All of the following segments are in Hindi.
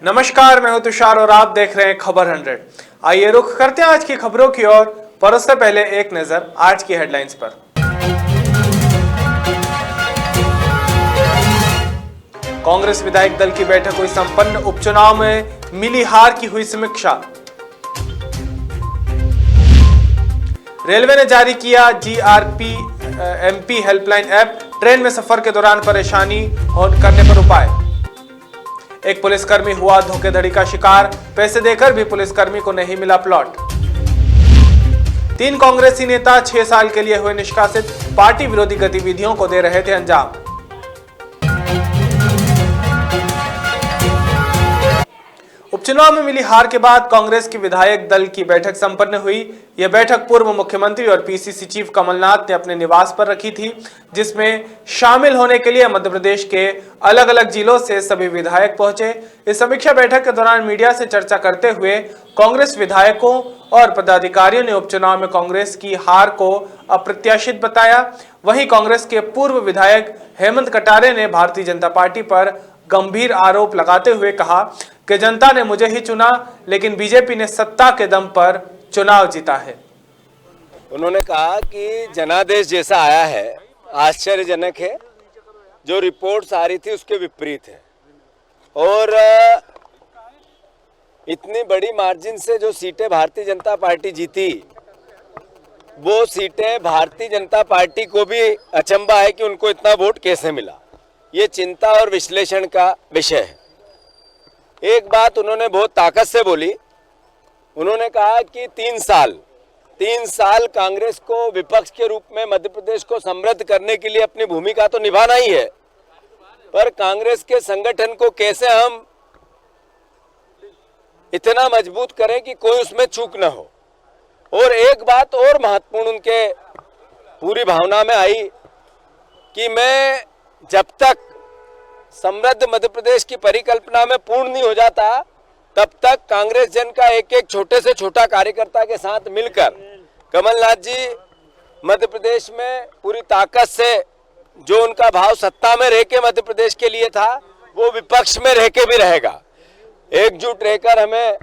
नमस्कार, मैं हूं तुषार और आप देख रहे हैं खबर 100। आइए रुख करते हैं आज की खबरों की ओर, पर उससे पहले एक नजर आज की हेडलाइंस पर। कांग्रेस विधायक दल की बैठक हुई संपन्न, उपचुनाव में मिली हार की हुई समीक्षा। रेलवे ने जारी किया GRPMP हेल्पलाइन ऐप, ट्रेन में सफर के दौरान परेशानी करने पर उपाय। एक पुलिसकर्मी हुआ धोखाधड़ी का शिकार, पैसे देकर भी पुलिसकर्मी को नहीं मिला प्लॉट। 3 कांग्रेसी नेता 6 साल के लिए हुए निष्कासित, पार्टी विरोधी गतिविधियों को दे रहे थे अंजाम। उपचुनाव में मिली हार के बाद कांग्रेस की विधायक दल की बैठक संपन्न हुई। यह बैठक पूर्व मुख्यमंत्री और PCC चीफ कमलनाथ ने अपने निवास पर रखी थी, जिसमें शामिल होने के लिए मध्य प्रदेश के अलग अलग जिलों से सभी विधायक पहुंचे। इस समीक्षा बैठक के दौरान मीडिया से चर्चा करते हुए कांग्रेस विधायकों और पदाधिकारियों ने उपचुनाव में कांग्रेस की हार को अप्रत्याशित बताया। वहीं कांग्रेस के पूर्व विधायक हेमंत कटारे ने भारतीय जनता पार्टी पर गंभीर आरोप लगाते हुए कहा कि जनता ने मुझे ही चुना, लेकिन बीजेपी ने सत्ता के दम पर चुनाव जीता है। उन्होंने कहा कि जनादेश जैसा आया है, आश्चर्यजनक है, जो रिपोर्ट्स आ रही थी उसके विपरीत है। और इतनी बड़ी मार्जिन से जो सीटें भारतीय जनता पार्टी जीती, वो सीटें भारतीय जनता पार्टी को भी अचंभा है कि उनको इतना वोट कैसे मिला। ये चिंता और विश्लेषण का विषय है। एक बात उन्होंने बहुत ताकत से बोली। उन्होंने कहा कि 3 साल कांग्रेस को विपक्ष के रूप में मध्य प्रदेश को समृद्ध करने के लिए अपनी भूमिका तो निभाना ही है, पर कांग्रेस के संगठन को कैसे हम इतना मजबूत करें कि कोई उसमें चूक न हो। और एक बात और महत्वपूर्ण उनके पूरी भावना में आई कि मैं जब तक समृद्ध मध्य प्रदेश की परिकल्पना में पूर्ण नहीं हो जाता, तब तक कांग्रेस जन का एक एक छोटे से छोटा कार्यकर्ता के साथ मिलकर कमलनाथ जी मध्य प्रदेश में पूरी ताकत से जो उनका भाव सत्ता में रह के मध्य प्रदेश के लिए था, वो विपक्ष में रह के भी रहेगा। एकजुट रहकर हमें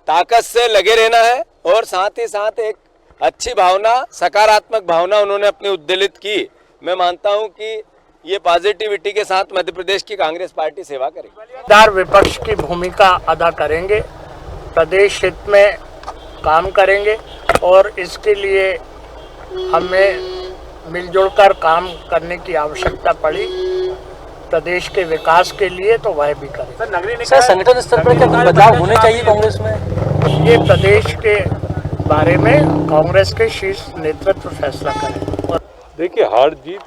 ताकत से लगे रहना है और साथ ही साथ एक अच्छी भावना, सकारात्मक भावना उन्होंने अपनी उद्दलित की। मैं मानता हूं कि ये पॉजिटिविटी के साथ मध्य प्रदेश की कांग्रेस पार्टी सेवा करेगी। विपक्ष की भूमिका अदा करेंगे, प्रदेश हित में काम करेंगे और इसके लिए हमें मिलजुल कर काम करने की आवश्यकता पड़ी प्रदेश के विकास के लिए, तो वह भी करेंगे। सर, संगठन स्तर पर क्या बदलाव होने चाहिए कांग्रेस में? ये प्रदेश के बारे में कांग्रेस के शीर्ष नेतृत्व फैसला करें। देखिए, हार जीत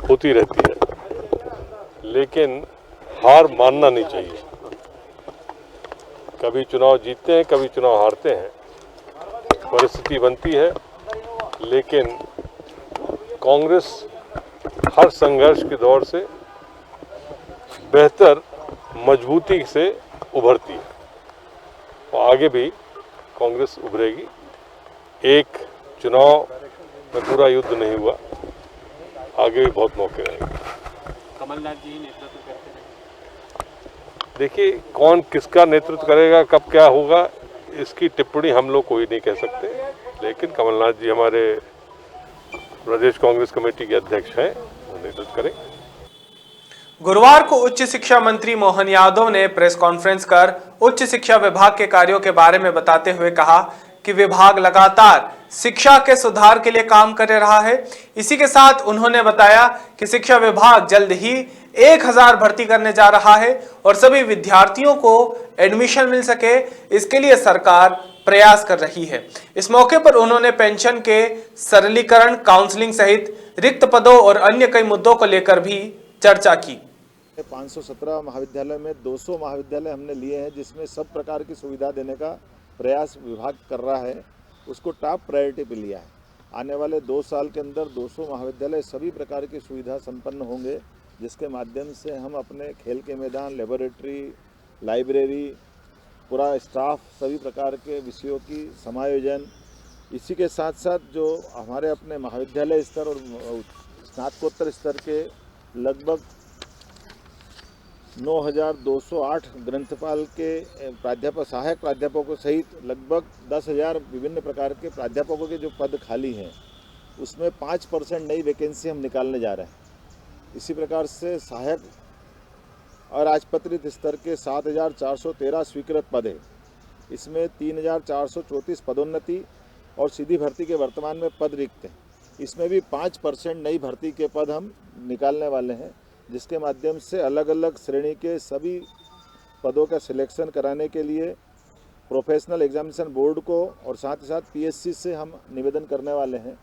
होती रहती है, लेकिन हार मानना नहीं चाहिए। कभी चुनाव जीतते हैं, कभी चुनाव हारते हैं, परिस्थिति बनती है, लेकिन कांग्रेस हर संघर्ष के दौर से बेहतर मजबूती से उभरती है और आगे भी कांग्रेस उभरेगी। एक चुनाव में पूरा युद्ध नहीं हुआ, आगे भी बहुत मौके रहेंगे। कमलनाथ जी नेतृत्व करते हैं। देखिए, कौन किसका नेतृत्व करेगा, कब क्या होगा, इसकी टिप्पणी हम लोग कोई नहीं कह सकते, लेकिन कमलनाथ जी हमारे प्रदेश कांग्रेस कमेटी के अध्यक्ष हैं, वो नेतृत्व करेंगे। गुरुवार को उच्च शिक्षा मंत्री मोहन यादव ने प्रेस कॉन्फ्रेंस कर उच्च शिक्षा विभाग के कार्यों के बारे में बताते हुए कहा कि विभाग लगातार शिक्षा के सुधार के लिए काम कर रहा है। इसी के साथ उन्होंने बताया कि शिक्षा विभाग जल्द ही 1000 भर्ती करने जा रहा है और सभी विद्यार्थियों को एडमिशन मिल सके, इसके लिए सरकार प्रयास कर रही है। इस मौके पर उन्होंने पेंशन के सरलीकरण, काउंसलिंग सहित रिक्त पदों और अन्य कई मुद्दों को लेकर भी चर्चा की। 517 महाविद्यालय में 200 महाविद्यालय हमने लिए हैं, जिसमें सब प्रकार की सुविधा देने का प्रयास विभाग कर रहा है, उसको टॉप प्रायोरिटी पे लिया है। आने वाले 2 साल के अंदर 200 महाविद्यालय सभी प्रकार की सुविधा संपन्न होंगे, जिसके माध्यम से हम अपने खेल के मैदान, लेबोरेटरी, लाइब्रेरी, पूरा स्टाफ, सभी प्रकार के विषयों की समायोजन, इसी के साथ साथ जो हमारे अपने महाविद्यालय स्तर और स्नातकोत्तर स्तर के लगभग 9,208 ग्रंथपाल के प्राध्यापक, सहायक प्राध्यापकों सहित लगभग 10,000 विभिन्न प्रकार के प्राध्यापकों के जो पद खाली हैं उसमें 5% नई वैकेंसी हम निकालने जा रहे हैं। इसी प्रकार से सहायक और राजपत्रित स्तर के 7,413 स्वीकृत पद हैं। इसमें 3,434 पदोन्नति और सीधी भर्ती के वर्तमान में पद रिक्त हैं। इसमें भी 5% नई भर्ती के पद हम निकालने वाले हैं, जिसके माध्यम से अलग अलग श्रेणी के सभी पदों का सिलेक्शन कराने के लिए प्रोफेशनल एग्जामिनेशन बोर्ड को और साथ ही साथ पीएससी से हम निवेदन करने वाले हैं।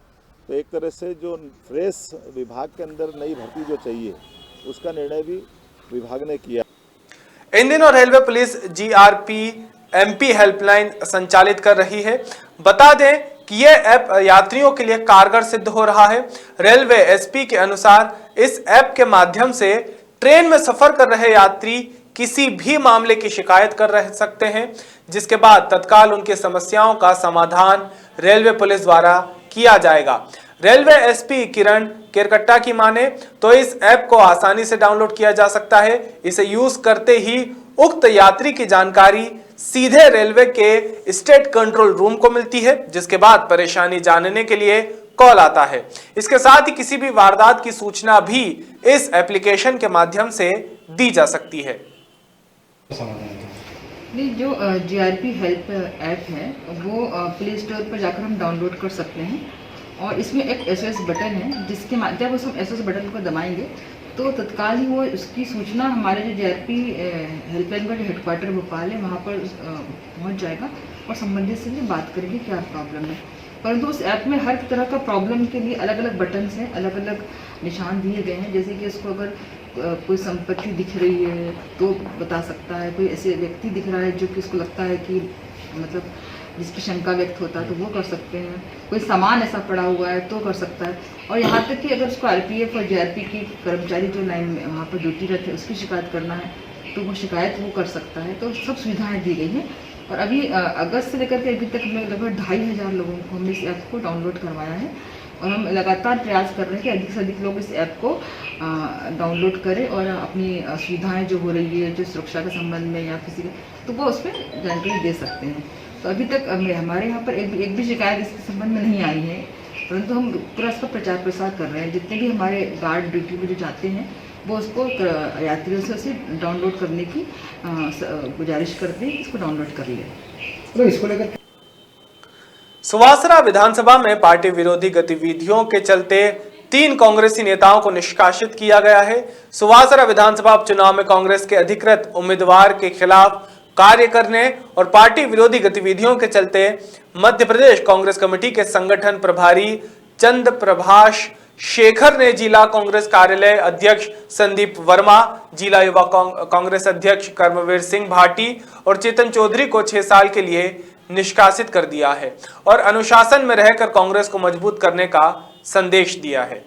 तो एक तरह से जो फ्रेश विभाग के अंदर नई भर्ती जो चाहिए उसका निर्णय भी विभाग ने किया। इन दिनों railway police GRP MP helpline संचालित कर रही है। बता दें कि यह ऐप यात्रियों के लिए कारगर सिद्ध हो रहा है। रेलवे एसपी के अनुसार इस ऐप के माध्यम से ट्रेन में सफर कर रहे यात्री किसी भी मामले की शिकायत कर रह सकते हैं, जिसके बाद तत्काल उनकी समस्याओं का समाधान रेलवे पुलिस द्वारा किया जाएगा। रेलवे एसपी किरण केरकट्टा की माने तो इस ऐप को आसानी से डाउनलोड किया जा सकता है। इसे यूज करते ही उक्त यात्री की जानकारी सीधे रेलवे के स्टेट कंट्रोल रूम को मिलती है, जिसके बाद परेशानी जानने के लिए कॉल आता है। इसके साथ ही किसी भी वारदात की सूचना भी इस एप्लीकेशन के माध्यम से दी जा सकती है। जो जीआरपी हेल्प ऐप है वो प्ले स्टोर पर जाकर हम डाउनलोड कर सकते हैं और इसमें एक एसओएस बटन है, जिसके माध्यम से हम एसओएस बटन को दबाएंगे तो तत्काल ही वो उसकी सूचना हमारे जो जीआरपी हेल्पलाइन का जो हेडक्वार्टर भोपाल है वहाँ पर पहुँच जाएगा और संबंधित से भी बात करेंगे क्या प्रॉब्लम है। परंतु उस ऐप में हर तरह का प्रॉब्लम के लिए अलग अलग बटन्स हैं, अलग अलग निशान दिए गए हैं। जैसे कि इसको अगर कोई संपत्ति दिख रही है तो बता सकता है, कोई ऐसे व्यक्ति दिख रहा है जो कि इसको लगता है कि मतलब जिसकी शंका व्यक्त होता है तो वो कर सकते हैं, कोई सामान ऐसा पड़ा हुआ है तो कर सकता है। और यहाँ तक कि अगर उसको आरपीएफ और जीआरपी की कर्मचारी जो लाइन में वहाँ पर ड्यूटी रहते हैं उसकी शिकायत करना है तो वो शिकायत वो कर सकता है। तो सब सुविधाएँ दी गई हैं और अभी अगस्त से लेकर के अभी तक में लगभग 2,500 लोगों को हमने इस ऐप को डाउनलोड करवाया है और हम लगातार प्रयास कर रहे हैं कि अधिक से अधिक लोग इस ऐप को डाउनलोड करें और अपनी सुविधाएं जो हो रही है, जो सुरक्षा के संबंध में या किसी तो वो उसमें जानकारी दे सकते हैं। तो अभी तक हमारे यहाँ पर एक भी शिकायत इसके संबंध में नहीं आई है, परंतु हम पूरा इसका प्रचार प्रसार कर रहे हैं। जितने भी हमारे गार्ड ड्यूटी में जो जाते हैं वो उसको यात्रियों से उसे डाउनलोड करने की गुजारिश करते हैं, इसको डाउनलोड कर लें। तो इसको लेकर सुवासरा विधानसभा में पार्टी विरोधी गतिविधियों के चलते 3 कांग्रेसी नेताओं को निष्कासित किया गया है। सुवासरा विधानसभा उपचुनाव में कांग्रेस के अधिकृत उम्मीदवार के खिलाफ कार्य करने और पार्टी विरोधी गतिविधियों के चलते मध्य प्रदेश कांग्रेस कमेटी के संगठन प्रभारी चंद प्रभाष शेखर ने जिला कांग्रेस कार्यालय अध्यक्ष संदीप वर्मा, जिला युवा कांग्रेस अध्यक्ष कर्मवीर सिंह भाटी और चेतन चौधरी को 6 साल के लिए निष्कासित कर दिया है और अनुशासन में रहकर कांग्रेस को मजबूत करने का संदेश दिया है।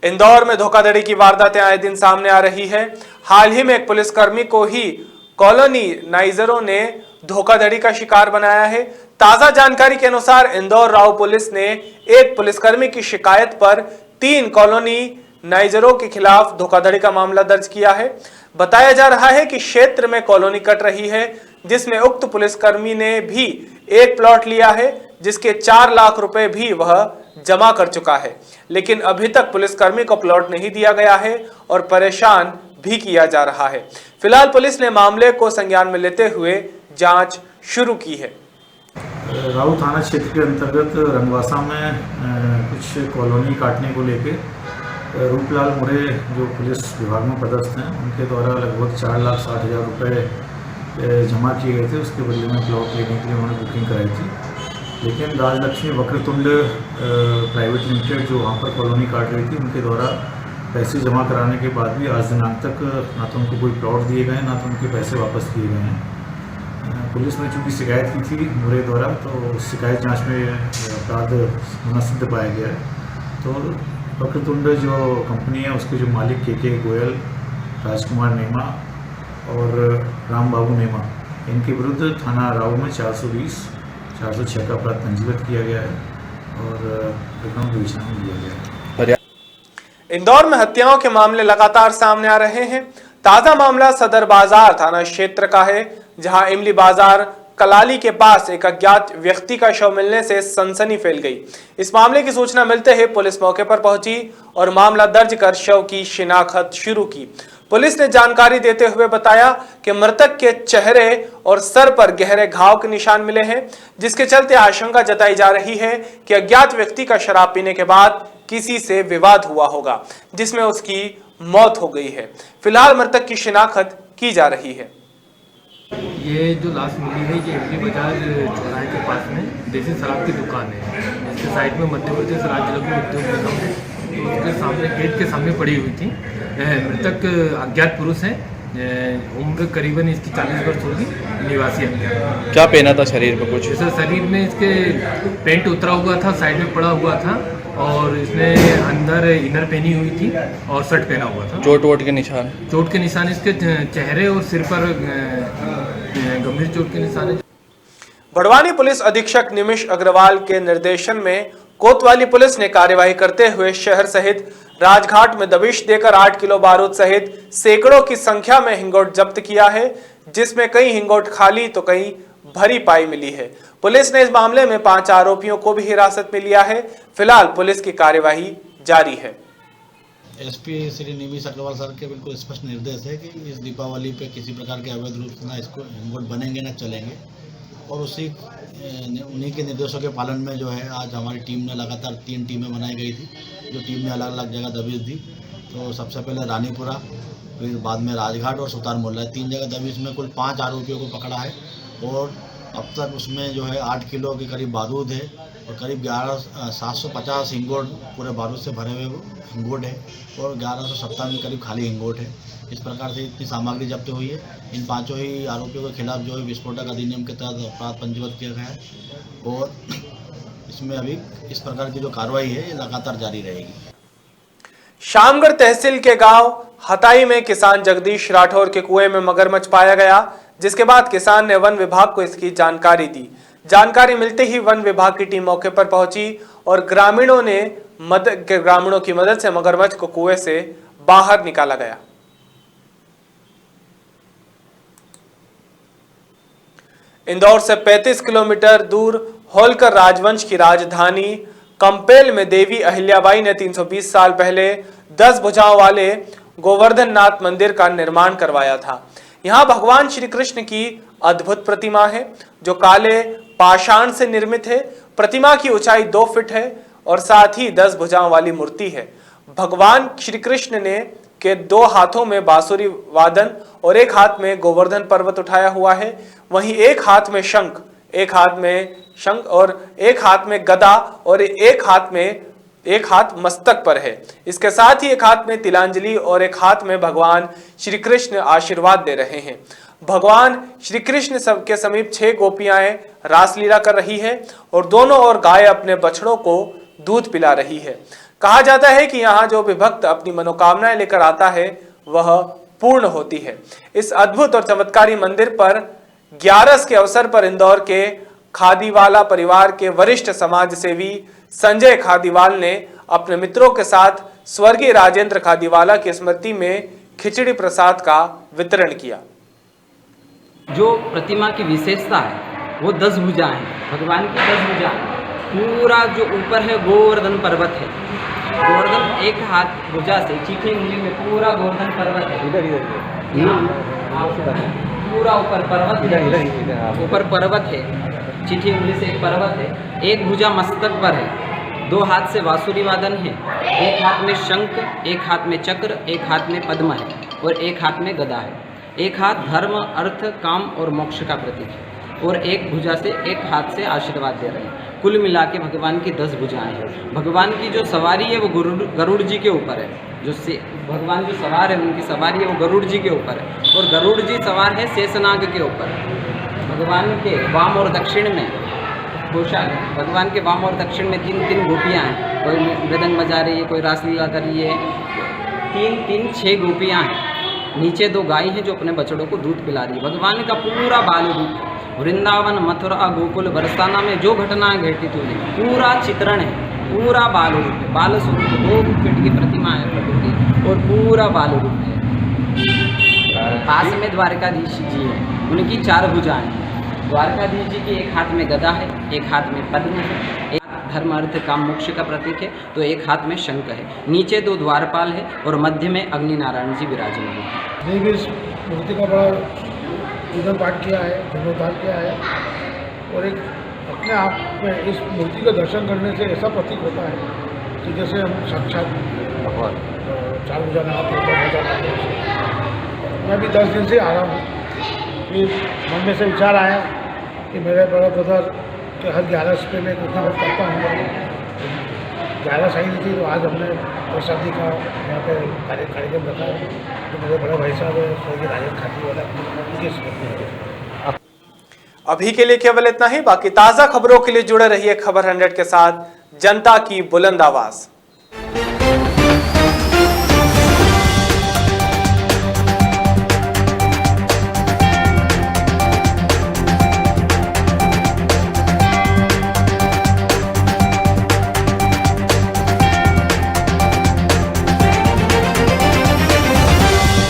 इंदौर में धोखाधड़ी की वारदातें आए दिन सामने आ रही है। हाल ही में एक पुलिसकर्मी को ही कॉलोनी नाइजरों ने धोखाधड़ी का शिकार बनाया है। ताजा जानकारी के अनुसार इंदौर राव पुलिस ने एक पुलिसकर्मी की शिकायत पर 3 कॉलोनी नाइजरों के खिलाफ धोखाधड़ी का मामला दर्ज किया है। बताया जा रहा है कि क्षेत्र में कॉलोनी कट रही है, जिसमें उक्त पुलिसकर्मी ने भी एक प्लॉट लिया है, जिसके 4 लाख रुपए भी वह जमा कर चुका है, लेकिन अभी तक पुलिसकर्मी को प्लॉट नहीं दिया गया है और परेशान भी किया जा रहा है। फिलहाल पुलिस ने मामले को संज्ञान में लेते हुए जांच शुरू की है। राऊ थाना क्षेत्र के अंतर्गत रंगवासा में कुछ कॉलोनी काटने को लेकर रूपलाल मुरे जो पुलिस विभाग में पदस्थ हैं उनके द्वारा लगभग 4,60,000 रुपये जमा किए गए थे। उसके बदले में प्लॉट लेने के लिए उन्होंने बुकिंग कराई थी, लेकिन राजलक्ष्मी वक्रतुंड प्राइवेट लिमिटेड जो वहाँ पर कॉलोनी काट रही थी उनके द्वारा पैसे जमा कराने के बाद भी आज दिनांक तक ना तो उनको कोई प्लॉट दिए गए ना तो उनके पैसे वापस किए गए हैं। पुलिस ने चूँकि शिकायत की थी मुरे द्वारा, तो शिकायत जांच में अपराध होना सिद्ध पाया गया है। तो वक्रतुंड जो कंपनी है उसके जो मालिक के गोयल, राजकुमार नेमा और राम बाबू नेमा, इनके विरुद्ध थाना राव में 420-406 का अपराध पंजीबद्ध किया गया है और प्रकरण विवेचना में लिया गया है। इंदौर में हत्याओं के मामले लगातार सामने आ रहे हैं। ताजा मामला सदर बाजार थाना क्षेत्र का है, जहां इमली बाजार कलाली के पास एक अज्ञात व्यक्ति का शव मिलने से सनसनी फैल गई। इस मामले की सूचना मिलते ही पुलिस मौके पर पहुंची और मामला दर्ज कर शव की शिनाख्त शुरू की। पुलिस ने जानकारी देते हुए बताया कि मृतक के चेहरे और सर पर गहरे घाव के निशान मिले हैं, जिसके चलते आशंका जताई जा रही है कि अज्ञात व्यक्ति का शराब पीने के बाद किसी से विवाद हुआ होगा, जिसमें उसकी मौत हो गई है। फिलहाल मृतक की शिनाख्त की जा रही है। ये जो लाश मिली है ये इमली बाजार चौराहे के पास में देसी शराब की दुकान है, जिसके साइड में मध्यवर्ती राज्य लघु उद्योग निगम है, तो उसके सामने गेट के सामने पड़ी हुई थी। मृतक अज्ञात पुरुष है, उम्र करीबन इसकी 40 वर्ष होगी, निवासी है। क्या पहना था शरीर पर कुछ? जैसे शरीर में इसके पेंट उतरा हुआ था, साइड में पड़ा हुआ था, और इसने अंदर इनर पहनी हुई थी और शर्ट पहना हुआ था। चोट के निशान? चोट के निशान इसके चेहरे और सिर पर गंभीर चोट के निशान है। बड़वानी पुलिस अधीक्षक निमिष अग्रवाल के निर्देशन में कोतवाली पुलिस ने कार्यवाही करते हुए शहर सहित राजघाट में दबिश देकर 8 किलो बारूद सहित सैकड़ों की संख्या में हिंगोट जब्त किया है, जिसमें कई हिंगोट खाली तो कई भरी पाई मिली है। पुलिस ने इस मामले में 5 आरोपियों को भी हिरासत में लिया है। फिलहाल पुलिस की कार्यवाही जारी है। एसपी श्री निमिष अग्रवाल सर के बिल्कुल स्पष्ट निर्देश है कि इस दीपावली पे किसी प्रकार के अवैध रूप से ना इसको हिंगोट बनेंगे ना चलेंगे, और उन्हीं के निर्देशों के पालन में जो है आज हमारी टीम ने लगातार 3 टीमें बनाई गई थी, जो टीम ने अलग अलग जगह दबिश दी। तो सबसे पहले रानीपुरा, फिर बाद में राजघाट और सुतार मोहल्ला, 3 जगह दबिश में कुल 5 आरोपियों को पकड़ा है, और अब तक उसमें जो है 8 किलो के करीब बारूद है और करीब 750 हिंगोट पूरे बारूद से भरे हुए हिंगोट है, और 1170 में करीब खाली हिंगोट है। इस प्रकार से इतनी सामग्री जब्त हुई है। इन 5 ही आरोपियों के खिलाफ जो है विस्फोटक अधिनियम के तहत अपराध पंजीबद्ध किया गया है, और इसमें अभी इस प्रकार की जो कार्रवाई है ये लगातार जारी रहेगी। शामगढ़ तहसील के गांव हताई में किसान जगदीश राठौर के कुएं में मगरमच्छ पाया गया, जिसके बाद किसान ने वन विभाग को इसकी जानकारी दी। जानकारी मिलते ही वन विभाग की टीम मौके पर पहुंची और ग्रामीणों की मदद से मगरमच्छ को कुएं से बाहर निकाला गया। इंदौर से 35 किलोमीटर दूर होलकर राजवंश की राजधानी कंपेल में देवी अहिल्याबाई ने 320 साल पहले 10 भुजाओं वाले गोवर्धन नाथ मंदिर का निर्माण करवाया था। यहाँ भगवान श्री कृष्ण की अद्भुत प्रतिमा है, जो काले पाषाण से निर्मित है। प्रतिमा की ऊंचाई 2 फीट है और साथ ही 10 भुजाओं वाली मूर्ति है। भगवान श्री कृष्ण ने के 2 हाथों में बांसुरी वादन और एक हाथ में गोवर्धन पर्वत उठाया हुआ है। वहीं एक हाथ में शंख और एक हाथ में गदा और एक हाथ मस्तक पर है। इसके साथ ही एक हाथ में तिलांजलि और एक हाथ में भगवान श्री कृष्ण आशीर्वाद दे रहे हैं। भगवान श्री कृष्ण के समीप 6 गोपियां रासलीला कर रही है और दोनों ओर गाय अपने बछड़ों को दूध पिला रही है। कहा जाता है कि यहाँ जो भी भक्त अपनी मनोकामनाएं लेकर आता है वह पूर्ण होती है। इस अद्भुत और चमत्कारी मंदिर पर 11 के अवसर पर इंदौर के खादीवाला परिवार के वरिष्ठ समाज सेवी संजय खादीवाल ने अपने मित्रों के साथ स्वर्गीय राजेंद्र खादीवाला की स्मृति में खिचड़ी प्रसाद का वितरण किया। जो प्रतिमा की विशेषता है वो 10 भुजा है, भगवान की 10 भुजा। पूरा जो ऊपर है गोवर्धन पर्वत है। गोवर्धन एक हाथ भुजा से चीखी उंगली में पूरा गोवर्धन पर्वत है। पूरा ऊपर पर्वत है, ऊपर पर्वत है, चीठी उंगली से एक पर्वत है। एक भुजा मस्तक पर है, 2 हाथ से बांसुरी वादन है, एक हाथ में शंख, एक हाथ में चक्र, एक हाथ में पद्म है और एक हाथ में गदा है। एक हाथ धर्म, अर्थ, काम और मोक्ष का प्रतीक है और एक भुजा से एक हाथ से आशीर्वाद दे रहे हैं। कुल मिला के भगवान की 10 भुजाएं हैं। भगवान की जो सवारी है वो गरुड़ जी के ऊपर है। भगवान जो सवार है उनकी सवारी है वो गरुड़ जी के ऊपर है और गरुड़ जी सवार है शेषनाग के ऊपर। भगवान के वाम और दक्षिण में पोशाक है। भगवान के वाम और दक्षिण में 3 गोपियाँ हैं। कोई मृदंग बजा रही है, कोई रासलीला कर रही है। 3 6 गोपियाँ हैं। नीचे 2 गाय हैं जो अपने बछड़ों को दूध पिला रही है। भगवान का पूरा बाल रूप वृंदावन, मथुरा, गोकुल, बरसाना में जो घटनाएं घटित हुई पूरा चित्रण है। पूरा बाल रूप है, बाल स्वरूप 2 फीट की प्रतिमा है प्रकृति और पूरा बाल रूप है। पास में द्वारकाधीश जी है, उनकी 4 भुजाएं हैं। द्वारकाधीश जी की एक हाथ में गदा है, एक हाथ में पद्म है, एक धर्म अर्थ काम मोक्ष का प्रतीक है, तो एक हाथ में शंख है। नीचे 2 द्वारपाल है और मध्य में अग्नि नारायण जी विराजमान है। देवी इस मूर्ति का बड़ा पूजन पाठ किया है, जीर्णोद्धार किया है और एक अपने आप में इस मूर्ति का दर्शन करने से ऐसा प्रतीक होता है कि जैसे हम साक्षात भगवान 4 भुजा नाथ। मैं भी 10 दिन से आ रहा हूँ, फिर मन में से विचार आया कि मेरे बड़े ब्रदर के हर 11 पे मैं कुछ ना कुछ करता हूँ। 11 सही नहीं थी तो आज हमने प्रसादी का यहाँ पे कार्यक्रम रखा है। तो मेरे बड़े भाई साहब है स्वर्गीय राजन खाती वाला उनकी स्मृति है। अभी के लिए केवल इतना ही। बाकी ताजा खबरों के लिए जुड़े रहिए खबर 100 के साथ, जनता की बुलंद आवाज।